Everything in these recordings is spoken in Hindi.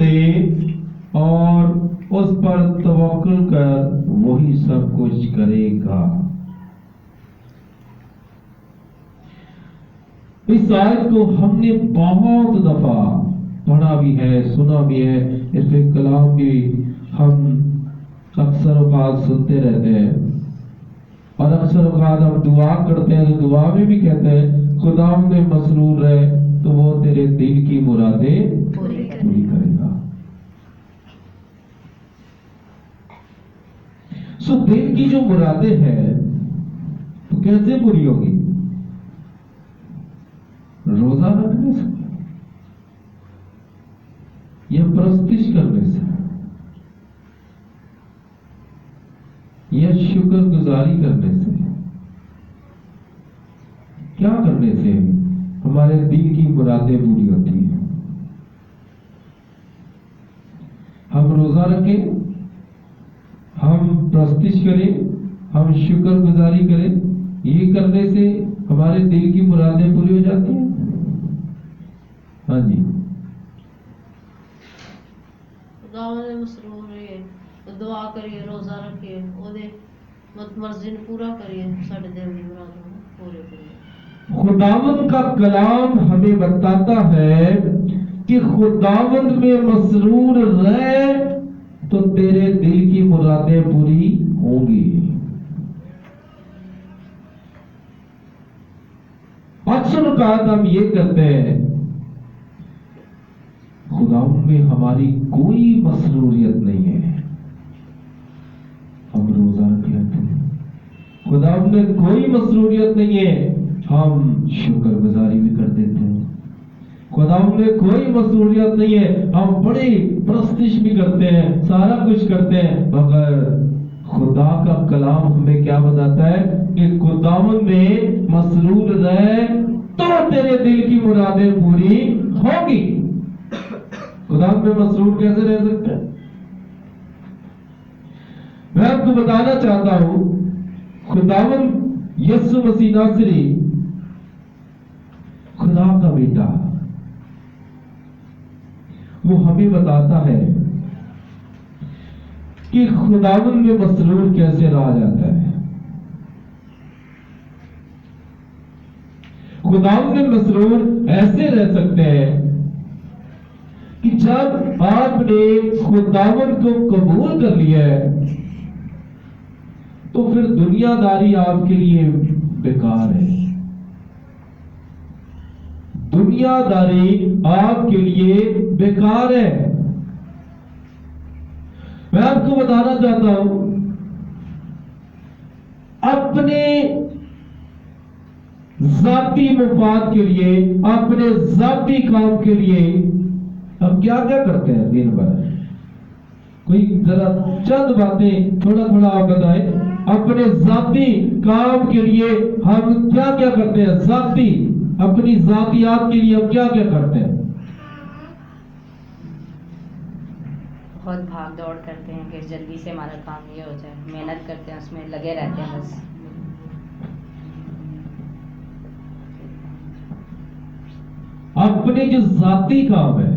दे और उस पर तवक्कुल कर, वही सब कुछ करेगा। इस आयत को हमने बहुत दफा पढ़ा भी है, सुना भी है, इस पे कलाम भी हम अक्सर औकात सुनते रहते हैं। और अक्सर औकात हम दुआ करते हैं तो दुआ में भी कहते हैं खुदा में मसरूर रहे तो वो तेरे दिल की मुरादें पूरी करेगा। सो दिल की जो मुरादें हैं तो कैसे पूरी होगी? रोजा रखने से या प्रस्तिश करने से या शुक्रगुजारी करने से? क्या करने से हमारे दिल की मुरादें पूरी होती है? हम रोजा रखें, हम प्रस्तिश करें, हम शुक्रगुजारी करें, ये करने से हमारे दिल की मुरादें पूरी हो जाती हैं। हाँ जी, दुआ करिए, रोजा रखिए, ओदे मर्जी ने पूरा करिए, साडे दिल दी मुरादां पूरे करिए। खुदावंद का कलाम हमें बताता है कि खुदावंद में मसरूर रहे तो तेरे दिल की मुरादें पूरी होंगी। अक्सर औकात हम ये करते हैं, खुदावंद में हमारी कोई मसरूरियत नहीं है, हम रोजा रख लेते हैं। खुदावंद में कोई मसरूरियत नहीं है, हम शुक्रगुजारी भी कर देते हैं। खुदावंद में कोई मसरूरियत नहीं है, हम बड़ी प्रस्तिश भी करते हैं, सारा कुछ करते हैं, मगर खुदा का कलाम हमें क्या बताता है कि खुदावंद में मसरूर रहे तो तेरे दिल की मुरादें पूरी होगी। खुदावंद में मसरूर कैसे रह सकते हैं? मैं आपको बताना चाहता हूं, खुदावंद यीशु मसीह नासरी खुदा का बेटा, वो हमें बताता है कि खुदावंद में मसरूर कैसे रहा जाता है। खुदावंद में मसरूर ऐसे रह सकते हैं कि जब आपने खुदावंद को कबूल कर लिया है तो फिर दुनियादारी आपके लिए बेकार है। दुनियादारी आपके लिए बेकार है। मैं आपको बताना चाहता हूं, अपने जाती मुफाद के लिए, अपने जाती काम के लिए हम क्या क्या करते हैं दिन भर? कोई जरा चंद बातें थोड़ा थोड़ा आप बताएं। अपने जाती काम के लिए हम क्या क्या करते हैं? जाती, अपनी जातियात के लिए हम क्या क्या करते हैं? बहुत भाग दौड़ करते हैं कि जल्दी से हमारा काम ये हो जाए, मेहनत करते हैं, उसमें लगे रहते हैं बस। अपने जो जाती काम है,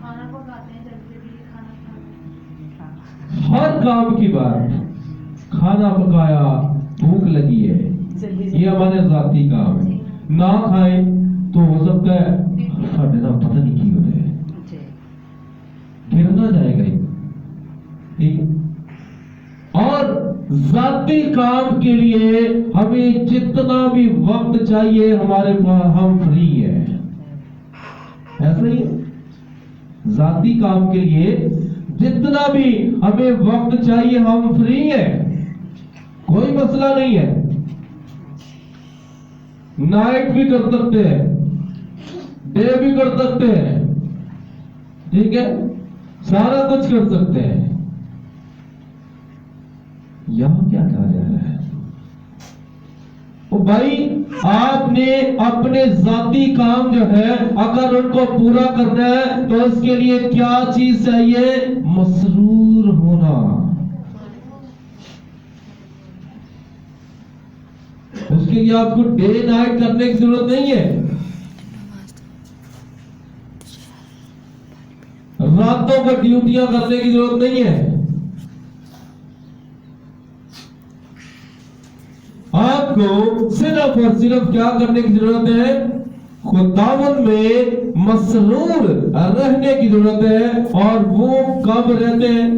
खाना पकाते हैं, जल्दी खाना खाते हैं। हर काम की बात, खाना पकाया, भूख लगी है, ये हमारे जाती काम है। ना खाए तो हो सकता है साढ़े ना पता नहीं की हो रहे, गिरना जाएगा ही। ठीक है? और जाती काम के लिए हमें जितना भी वक्त चाहिए हमारे पास, हम फ्री है। ऐसा ही है, जाती काम के लिए जितना भी हमें वक्त चाहिए हम फ्री है, कोई मसला नहीं है। नाइट भी कर सकते हैं, डे भी कर सकते हैं, ठीक है, सारा कुछ कर सकते हैं। यहां क्या कहा जा रहा है? तो भाई आपने अपने जाती काम जो है अगर उनको पूरा करना है तो इसके लिए क्या चीज चाहिए? मसरूर होना। उसके लिए आपको डे नाइट करने की जरूरत नहीं है। रातों को ड्यूटियां करने की जरूरत नहीं है। आपको सिर्फ और सिर्फ क्या करने की जरूरत है? खुदावन में मसरूर रहने की जरूरत है। और वो कब रहते हैं?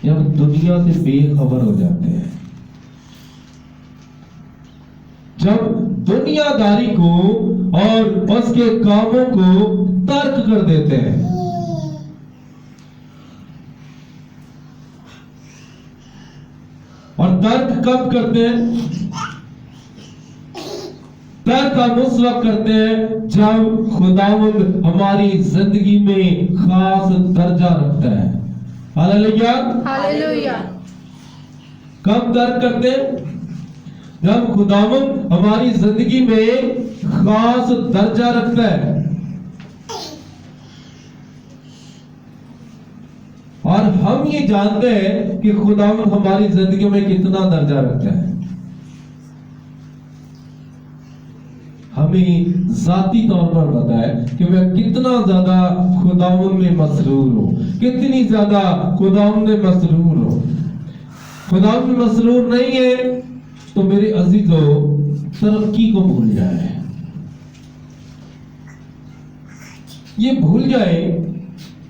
जब दुनिया से बेखबर हो जाते हैं, जब दुनियादारी को और उसके कामों को तर्क कर देते हैं। और तर्क कब करते हैं? तर्क हम उस वक्त करते हैं जब खुदावंद हमारी जिंदगी में खास दर्जा रखता है। Hallelujah, hallelujah. कब तर्क करते हैं? जब खुदावंद हमारी जिंदगी में खास दर्जा रखता है। और हम ये जानते हैं कि खुदावंद हमारी जिंदगी में कितना दर्जा रखता है। हमें जाती तौर पर पता है कि मैं कितना ज्यादा खुदावंद में मसरूर हूं, कितनी ज्यादा खुदावंद में मसरूर हूं। खुदावंद में मसरूर नहीं है तो मेरे अजीजों, तरक्की को भूल जाए। ये भूल जाए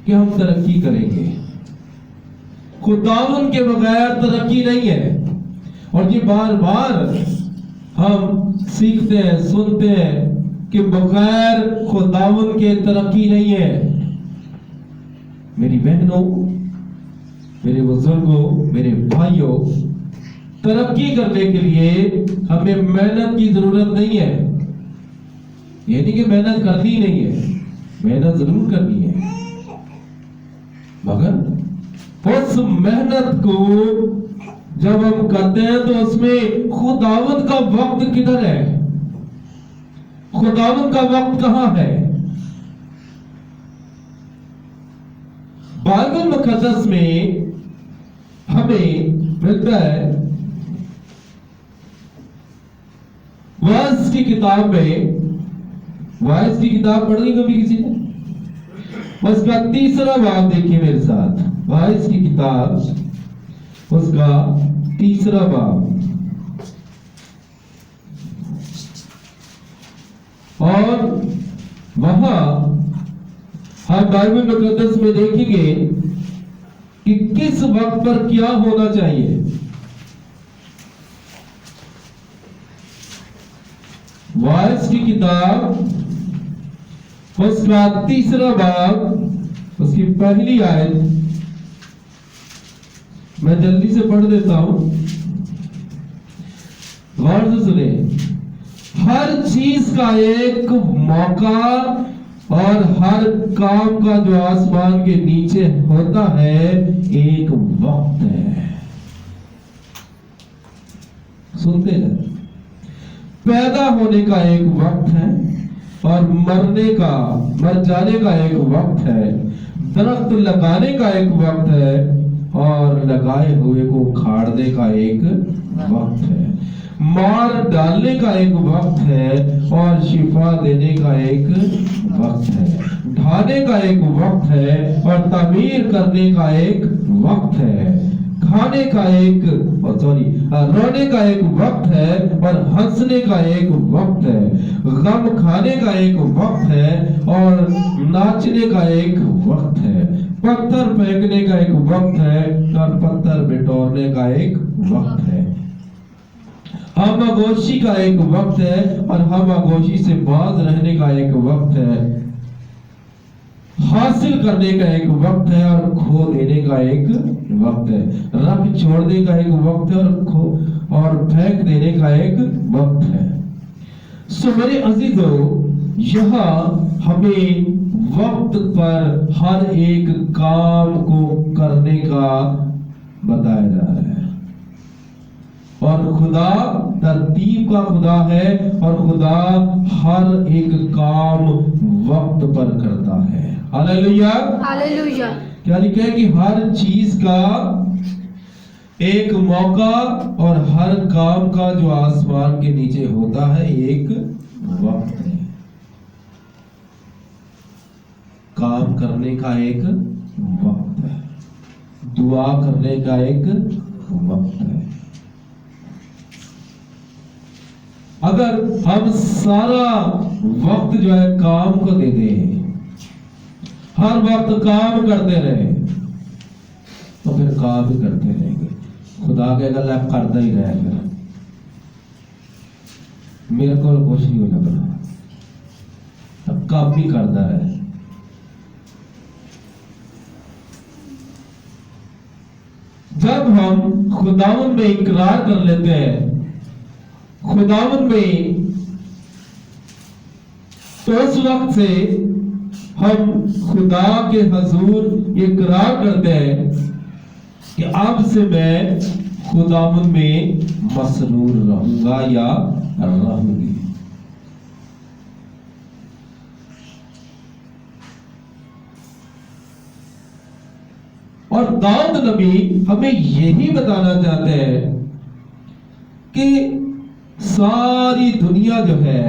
कि हम तरक्की करेंगे। खुदावंद के बगैर तरक्की नहीं है। और ये बार बार हम सीखते हैं, सुनते हैं कि बगैर खुदावंद के तरक्की नहीं है। मेरी बहनों, मेरे बुजुर्गों, मेरे भाइयों, तरक्की करने के लिए हमें मेहनत की जरूरत नहीं है। ये नहीं कि मेहनत करनी नहीं है, मेहनत जरूर करनी है, मगर उस मेहनत को जब हम करते हैं तो उसमें खुदावंद का वक्त किधर है? खुदावंद का वक्त कहां है? बाइबल मुकद्दस में हमें मिलता है, वाइज की किताब में, वाइज की किताब पढ़ ली कभी किसी ने? उसका 3रा बाब देखिए मेरे साथ। वाइज की किताब उसका 3रा बाब। और वहां हम बाइबल मुकद्दस में देखेंगे कि किस वक्त पर क्या होना चाहिए। वाइज की किताब उसका 3रा बाब, उसकी पहली आयत मैं जल्दी से पढ़ देता हूं, गौर से सुने। हर चीज का एक मौका और हर काम का जो आसमान के नीचे होता है एक वक्त है। सुनते हैं? पैदा होने का एक वक्त है और मर जाने का एक वक्त है। दरख्त लगाने का एक वक्त है और लगाए हुए को उखाड़ने का एक वक्त है। मार डालने का एक वक्त है और शिफा देने का एक वक्त है। ढाने का एक वक्त है और तामीर करने का एक वक्त है। खाने का एक रोने का एक वक्त है और हंसने का एक वक्त है। गम खाने का एक वक्त है और नाचने का एक वक्त है। पत्थर फेंकने का एक वक्त है और पत्थर बिटोरने का एक वक्त है। खामोशी का एक वक्त है और खामोशी से बाज रहने का एक वक्त है। हासिल करने का एक वक्त है और खो देने का एक वक्त है। रख छोड़ने का एक वक्त है और फेंक देने का एक वक्त है। सो मेरे अजीजों, यहाँ हमें वक्त पर हर एक काम को करने का बताया जा रहा है। और खुदा तरतीब का खुदा है और खुदा हर एक काम वक्त पर करता है। Hallelujah, hallelujah. क्या लिखा है कि हर चीज का एक मौका और हर काम का जो आसमान के नीचे होता है एक वक्त है। काम करने का एक वक्त है, दुआ करने का एक वक्त है। अगर हम सारा वक्त जो है काम को दे दें, हर वक्त काम करते रहे, तो फिर काम ही करते रहेंगे। खुदा के गल करता ही रहेगा, मेरे को कुछ नहीं हो लगना, अब काम भी करता है। जब हम खुदावन में इकरार कर लेते हैं, खुदावन में, तो उस वक्त से हम खुदा के हजूर इकरार करते हैं कि अब से मैं खुदावन में मसरूर रहूंगा या रहूंगी। और दाऊद नबी हमें यही बताना चाहते हैं कि सारी दुनिया जो है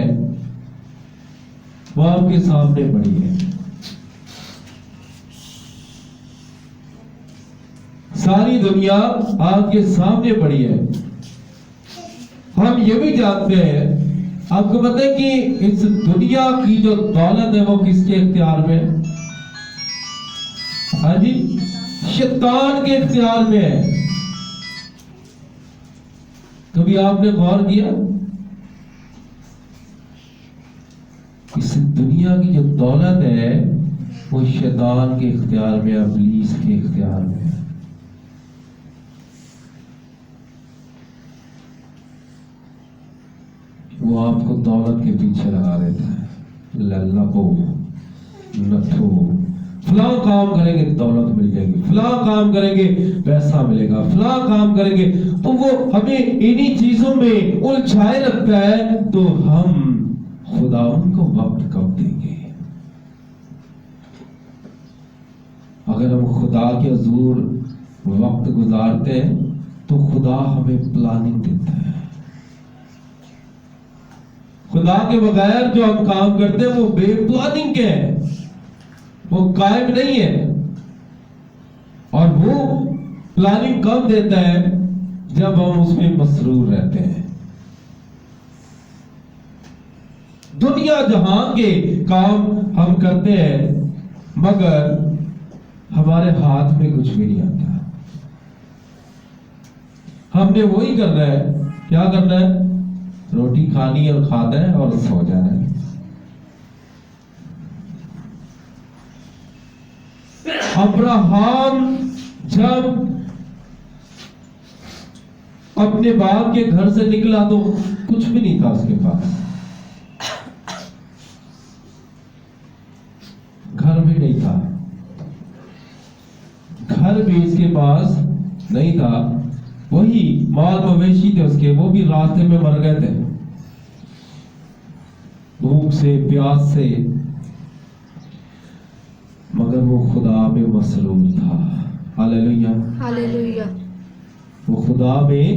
वो आपके सामने पड़ी है, सारी दुनिया आपके सामने पड़ी है। हम ये भी जानते हैं, आपको पता है कि इस दुनिया की जो दौलत है वो किसके इख्तियार में है? हाँ जी, शैतान के इख्तियार में है। कभी आपने गौर किया इस दुनिया की जो दौलत है वो शैतान के इख्तियार में, इब्लीस के इख्तियार में है। वो आपको दौलत के पीछे लगा देता है, लल्ला को नथो, फलां काम करेंगे दौलत मिल जाएगी, फलां काम करेंगे पैसा मिलेगा, फलां काम करेंगे, तो वो हमें इन्हीं चीजों में उलझाए रखता है। तो हम खुदा उनको वक्त कब देंगे? अगर हम खुदा के हजूर वक्त गुजारते हैं तो खुदा हमें प्लानिंग देता है। खुदा के बगैर जो हम काम करते हैं वो बेप्लानिंग के हैं, वो कायम नहीं है। और वो प्लानिंग कब देता है? जब हम उसमें मसरूर रहते हैं। दुनिया जहां के काम हम करते हैं, मगर हमारे हाथ में कुछ भी नहीं आता। हमने वही करना है, क्या करना है? रोटी खानी है और खाना है और सो जाना है। अब्राहम जब अपने बाप के घर से निकला तो कुछ भी नहीं था उसके पास, घर भी नहीं था, घर भी इसके पास नहीं था। वही माल मवेशी थे उसके, वो भी रास्ते में मर गए थे भूख से, प्यास से, मगर वो खुदा में मसरूर था। Hallelujah, hallelujah. वो खुदा में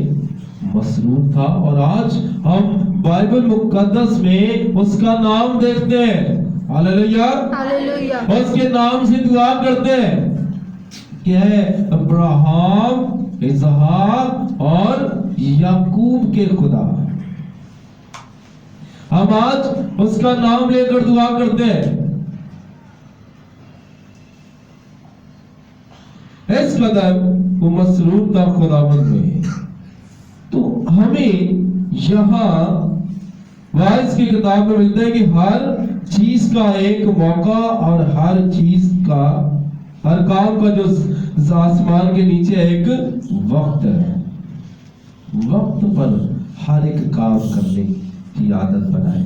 मसरूर था। और आज हम बाइबल मुकद्दस में उसका नाम देखते हैं। Hallelujah, hallelujah. उसके नाम से दुआ करते हैं, क्या है? अब्राहम, इसहाक और याकूब के खुदा। हम आज उसका नाम लेकर दुआ करते हैं। इस कदर वो मसरूर था खुदावंद में। तो हमें यहाँ वाइज की किताब में मिलता है कि हर चीज का एक मौका और हर चीज का, हर काम का जो आसमान के नीचे एक वक्त है। वक्त पर हर एक काम करने की आदत बनाए।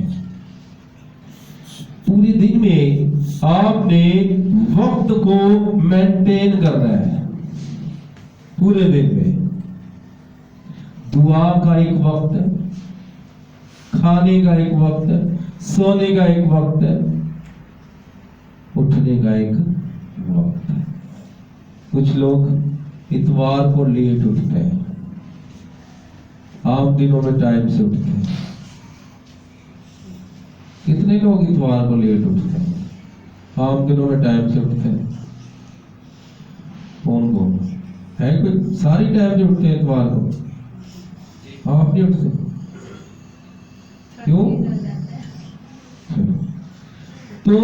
पूरे दिन में आपने वक्त को मेंटेन करना है। पूरे दिन में दुआ का एक वक्त है, खाने का एक वक्त है, सोने का एक वक्त है, उठने का एक वक्त है। कुछ लोग इतवार को लेट उठते हैं, आम दिनों में टाइम से उठते हैं। कितने लोग इतवार को लेट उठते हैं? आम दिनों में टाइम से उठते हैं? कौन है? कोई सारी टाइम से उठते हैं इतवार को? आप नहीं उठते? क्यों? तो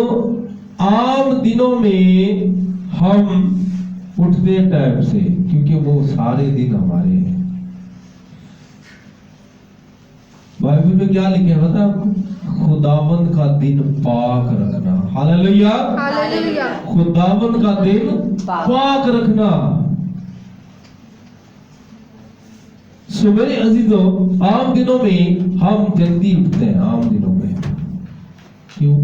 आम दिनों में हम उठते टाइम से, क्योंकि वो सारे दिन हमारे हैं। बाइबल में क्या लिखे है पता आपको? खुदावंद का दिन पाक रखना। Hallelujah, hallelujah. खुदावंद का दिन पाक रखना। सो मेरे अजीजों, आम दिनों में हम जल्दी उठते हैं। आम दिनों में क्यों?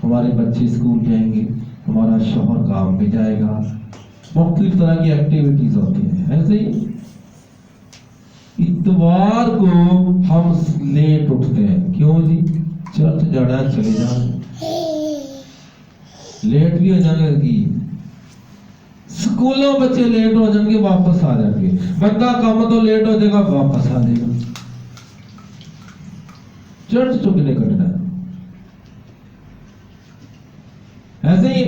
हमारे बच्चे स्कूल जाएंगे, हमारा शौहर काम पे जाएगा, मुख्तलिफ तरह की एक्टिविटीज होती हैं। ऐसे ही इतवार को हम लेट उठते हैं। क्यों जी? चर्च जाना है, चले जाएंगे, लेट भी हो जाएंगे, स्कूलों बच्चे लेट हो जाएंगे, वापस आ जाएंगे, बंदा काम तो लेट हो जाएगा, वापस आ जाएगा। चर्च तो कितने कटना है। ऐसे ही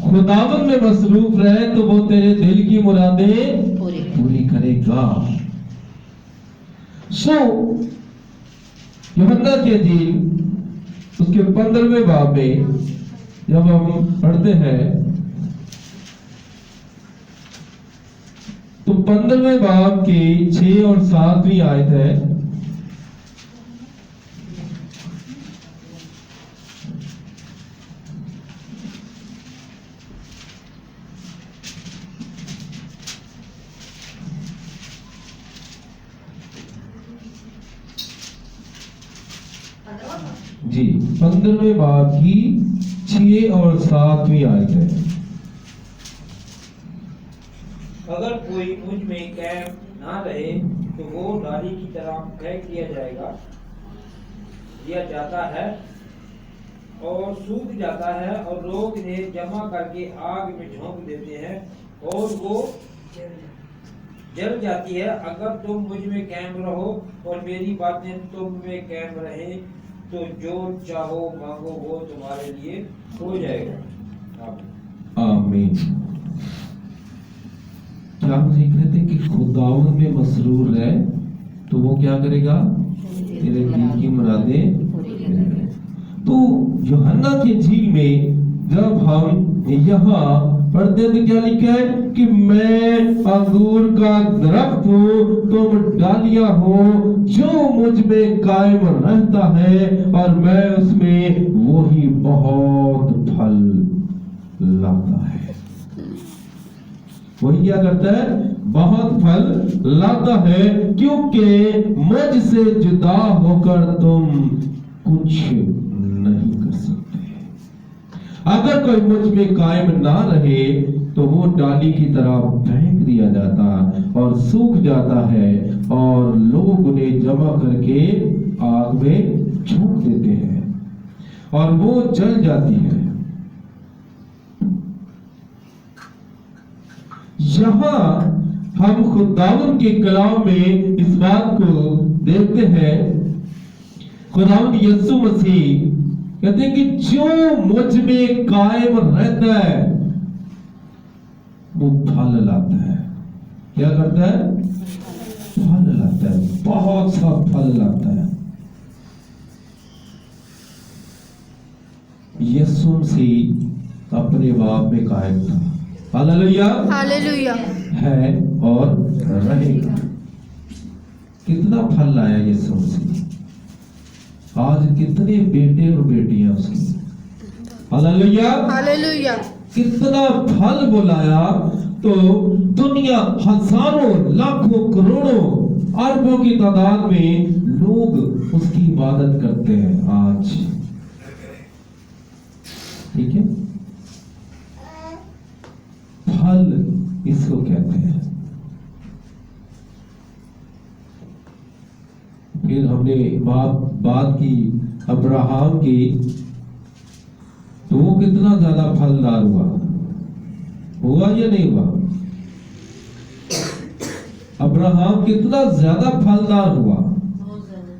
खुदावन में मसरूफ रहे तो वो तेरे दिल की मुरादें पूरी करेगा। सो यूहन्ना की इंजील उसके 15वें बाब में जब हम पढ़ते हैं तो 15वें बाब की 6 और 7वीं आयत है। जी, 15वें बाब की 6 और 7वीं आयत है। अगर कोई मुझ में कायम ना रहे तो वो डाली की तरह फेंक दिया जाता है और सूख जाता है, और लोग इन्हें जमा करके आग में झोंक देते हैं और वो जल जाती है। अगर तुम मुझ में कायम रहो और मेरी बातें तुम में कायम रहे तो जो चाहो मांगो वो तुम्हारे लिए हो जाएगा। आमीन। क्या हम सीख रहे थे कि खुदावंद में मसरूर है तो वो क्या करेगा? तेरे दिल की मुरादें। तो यूहन्ना की इंजील में जब हम यहाँ पढ़ते तो क्या लिखा है कि मैं अंगूर का दरख्त हूँ, तुम डालियां हो। जो मुझ में कायम रहता है और मैं उसमें, वही बहुत फल लाता है। वही क्या करता है? बहुत फल लाता है, क्योंकि मुझसे जुदा होकर तुम कुछ नहीं कर सकते। अगर कोई मुझ में कायम ना रहे तो वो डाली की तरह फेंक दिया जाता और सूख जाता है, और लोग उन्हें जमा करके आग में झोंक देते हैं और वो जल जाती है। यहां हम खुदावंद के कलाम में इस बात को देखते हैं। खुदावंद यीशु मसीह कहते हैं कि जो मुझ में कायम रहता है वो फल लाता है। क्या करता है? फल लाता है, बहुत सा फल लाता है। यीशु मसीह अपने बाप में कायम था। Hallelujah, hallelujah. है और रहेगा। कितना फल लाया यीशु मसीह। आज कितने बेटे और बेटियां उसकी। Hallelujah, hallelujah. कितना फल बुलाया। तो दुनिया हजारों लाखों करोड़ों अरबों की तादाद में लोग उसकी इबादत करते हैं आज। ठीक है, फल इसको कहते हैं। फिर हमने बात की अब्राहम की, तो वो कितना ज्यादा फलदार हुआ या नहीं हुआ? अब्राहम कितना ज्यादा फलदार हुआ। बहुत ज्यादा।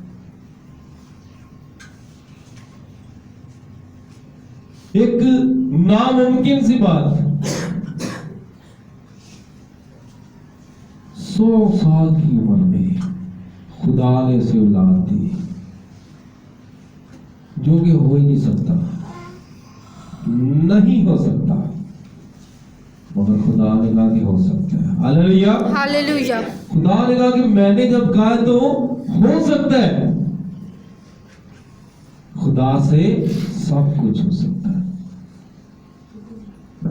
एक नामुमकिन सी बात, 100 साल की उम्र में खुदा ने उसे औलाद दी, जो कि हो ही नहीं सकता, नहीं हो सकता, मगर खुदा ने कहा कि हो सकता है। हालेलुया, हालेलुया, खुदा ने कहा कि मैंने जब कहा तो हो सकता है। खुदा से सब कुछ हो सकता है,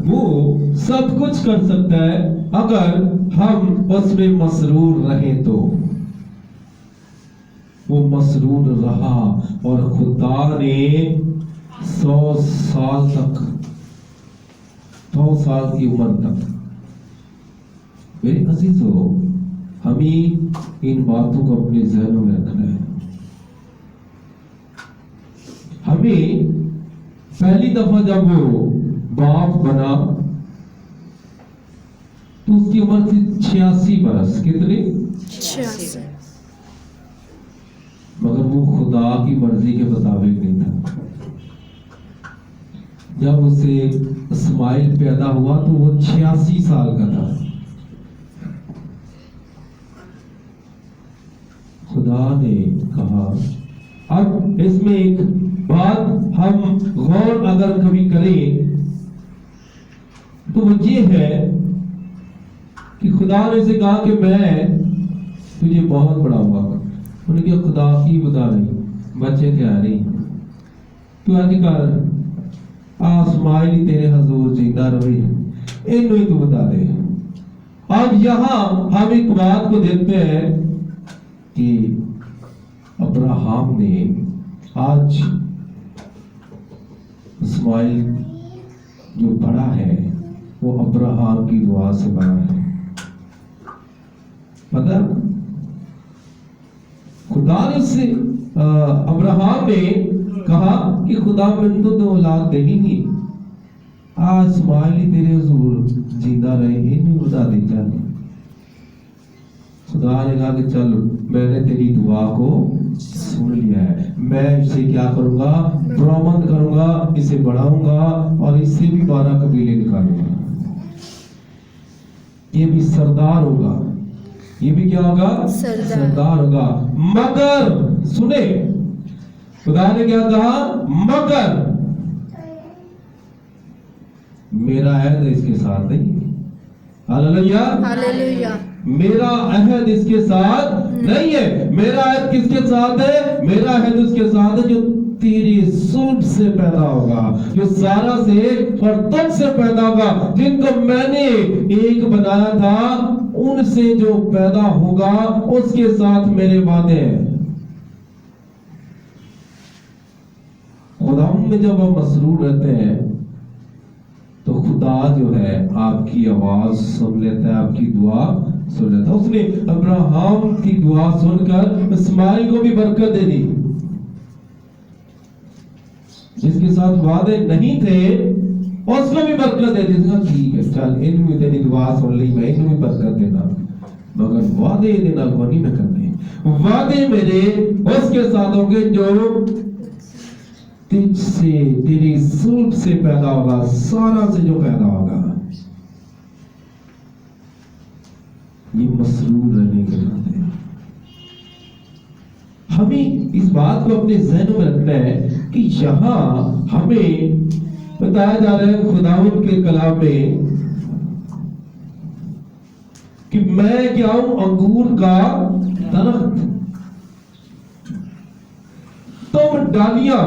वो सब कुछ कर सकता है अगर हम उसमें मसरूर रहें तो। वो मसरूर रहा और खुदा ने 100 साल तक, 100 साल की उम्र तक, मेरे अजीजों, हमें इन बातों को अपने जहनों में रखना है। हमें पहली दफा जब वो बाप बना तो उसकी उम्र थी 86 बरस। कितनी? 86। मगर वो खुदा की मर्जी के मुताबिक नहीं था। जब उसे इस्माइल पैदा हुआ तो वो 86 साल का था। खुदा ने कहा, अब इसमें एक बात हम गौर अगर कभी करें तो वो ये है कि खुदा ने उसे कहा कि मैं तुझे बहुत बढ़ाऊंगा। उन्होंने कहा खुदा की बता नहीं, बच्चे तैयारी तू अधिकार आसमानी तेरे हजूर जिंदा रहे, इन्हों ही तू बता दे। अब यहां हम एक बात को देखते हैं कि अब्राहम ने आज इस्माइल जो बड़ा है वो अब्राहम की दुआ से बड़ा है। पता, खुदा ने उससे अब्राहम ने कहा कि खुदा मैंने तो औलाद देनी नहीं, आज इस्माइल तेरे हुजूर जिंदा रहे, इन्हें बता दे चल। खुदा ने कहा कि चल मैंने तेरी दुआ को सुन लिया है, मैं इसे क्या करूंगा, बरामद करूंगा, इसे बढ़ाऊंगा और इससे भी 12 कबीले निकालूंगा। ये भी सरदार होगा, ये भी क्या होगा, सरदार होगा। मगर सुने, खुदा ने क्या कहा, मगर मेरा अहद इसके साथ नहीं। हालेलुया, हालेलुया, मेरा अहद इसके साथ नहीं है। मेरा अहद किसके साथ है? मेरा अहद उसके साथ है जो तेरी सुल्ब से पैदा होगा, जो सारा से और तुम से पैदा होगा, जिनको मैंने एक बनाया था, उनसे जो पैदा होगा उसके साथ मेरे वादे हैं। खुदा में जब हम मसरूर रहते हैं तो खुदा जो है आपकी आवाज सुन लेता है, आपकी दुआ सुन लेता है। उसने अब्राहम की दुआ सुनकर इस्माइल को भी बरकत दे दी। जिसके साथ वादे नहीं थे उसको भी बरकत दे दी। ठीक है चल, इनमें तेरी दुआ सुन ली, मैं इन्हें भी बरकत देना, मगर वादे देना को नहीं मैं करने। वादे मेरे उसके साथ होंगे जो तुझसे, तेरी सुल्ब से पैदा होगा, सारा से जो पैदा होगा। ये मसरूर रहने के नाते हमें इस बात को अपने जहनों में रखना है कि यहां हमें बताया जा रहा है खुदावंद के कलाम में कि मैं क्या हूं, अंगूर का दरख्त, तुम डालियां,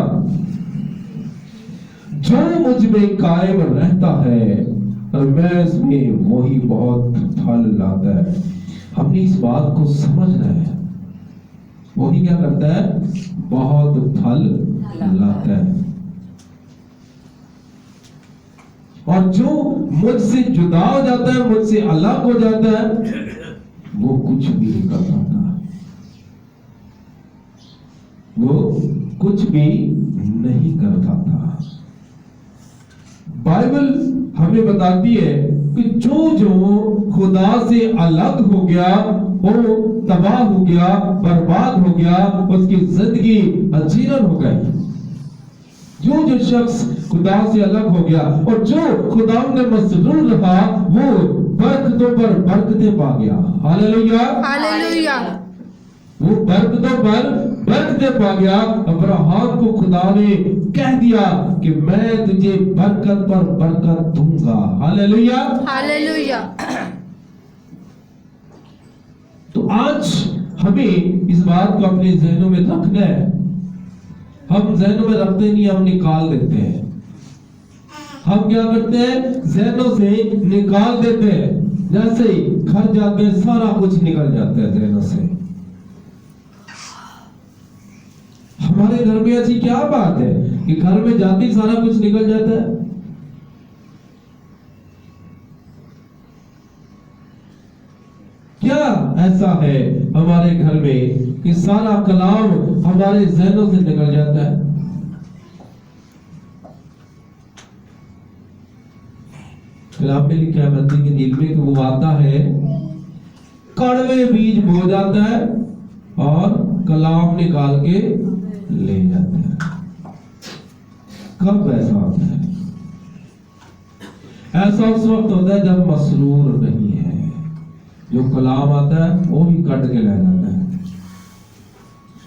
जो मुझ में कायम रहता है और मैं इसमें वही बहुत फल लाता है। हमने इस बात को समझना है, वही क्या करता है, बहुत फल लाता है। और जो मुझसे जुदा हो जाता है, मुझसे अलग हो जाता है, वो कुछ भी नहीं कर पाता, वो कुछ भी नहीं कर पाता। बाइबल हमें बताती है कि जो जो खुदा से अलग हो गया वो तबाह हो गया, बर्बाद हो गया, उसकी जिंदगी अजीरन हो गई। जो शख्स खुदा से अलग हो गया और जो खुदा में मसरूर रहा, वो बरकतों पर बरकतें पा गया। हालेलुया। हालेलुया। वो बरकतों पर बरकतें पा गया। अब्राहम को खुदा ने कह दिया कि मैं तुझे बरकत पर बरकत दूंगा। हालेलुया। हालेलुया। तो आज हमें इस बात को अपने जहनों में रखना है। हम जहनों में रखते नहीं, हम निकाल देते हैं। हम क्या करते हैं, जहनों से निकाल देते हैं। जैसे ही घर जाते हैं सारा कुछ निकल जाता है जहनों से। हमारे घर में ऐसी क्या बात है कि घर में जाते ही सारा कुछ निकल जाता है? क्या ऐसा है हमारे घर में कि सारा कलाम हमारे जहनों से निकल जाता है? कलाम में लिखा है मत्ती की इंजील में कि वो आता है, कड़वे बीज बो जाता है और कलाम निकाल के ले जाता है। कब ऐसा होता है? ऐसा उस वक्त होता है जब मसरूर नहीं है। जो कलाम आता है वो भी कट के ले जाता है।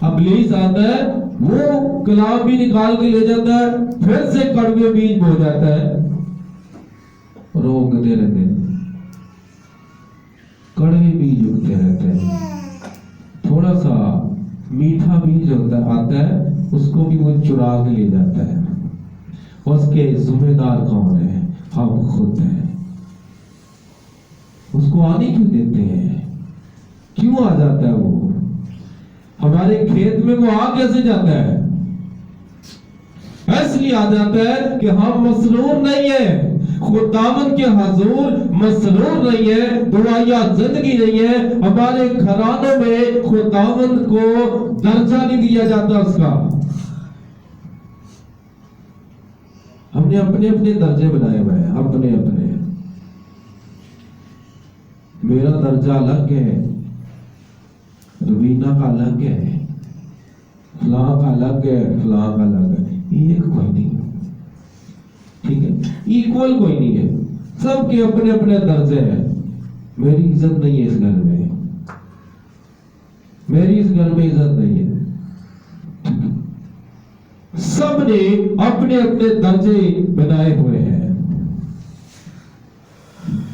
इब्लीस आता है, वो कलाम भी निकाल के ले जाता है, फिर से कड़वे बीज बो जाता है। रोकते रहते हैं, कड़वे बीज उगते रहते हैं। थोड़ा सा मीठा बीज होता आता है, उसको भी वो चुरा के ले जाता है। उसके जिम्मेदार कौन है? हम खुद हैं। उसको आने क्यों देते हैं? क्यों आ जाता है वो? हमारे खेत में वो आ कैसे जाता है? इसलिए आ जाता है कि हम मसरूर नहीं है, खुदावंद के हुजूर मसरूर नहीं है, दुआया जिंदगी नहीं है। हमारे घरानों में खुदावंद को दर्जा नहीं दिया जाता उसका। हमने अपने अपने दर्जे बनाए हुए हैं, अपने अपने। मेरा दर्जा अलग है, रवीना का अलग है, फलां का अलग है, फलां का अलग है। एक कोई नहीं, ठीक है, इक्वल कोई नहीं है। सबके अपने अपने दर्जे हैं। मेरी इज्जत नहीं है इस घर में, मेरी इस घर में इज्जत नहीं है। सबने अपने अपने दर्जे बनाए हुए हैं।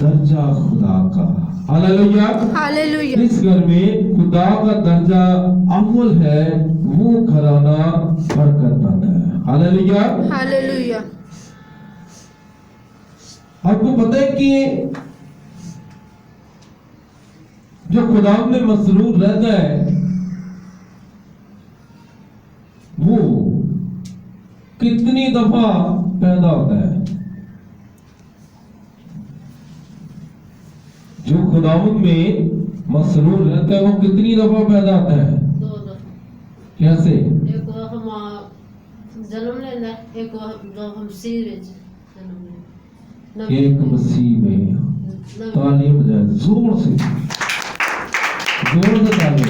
दर्जा खुदा का। हालेलुया। हालेलुया। इस घर में खुदा का दर्जा अव्वल है, वो घराना बरकतमंद है। हालेलुया। हालेलुया। आपको पता है कि जो खुदा में मसरूर रहता है वो कितनी दफा पैदा होता है? जो खुदावंद में मसरूर रहता है वो कितनी दफा पैदा होता है? 2 दफा। कैसे? एक वो हम जन्म लेना है, एक वो हम मसीह विच जन्म लेना। एक मसीह में। तालियां बजाएं जोर से, जोर से तालियां।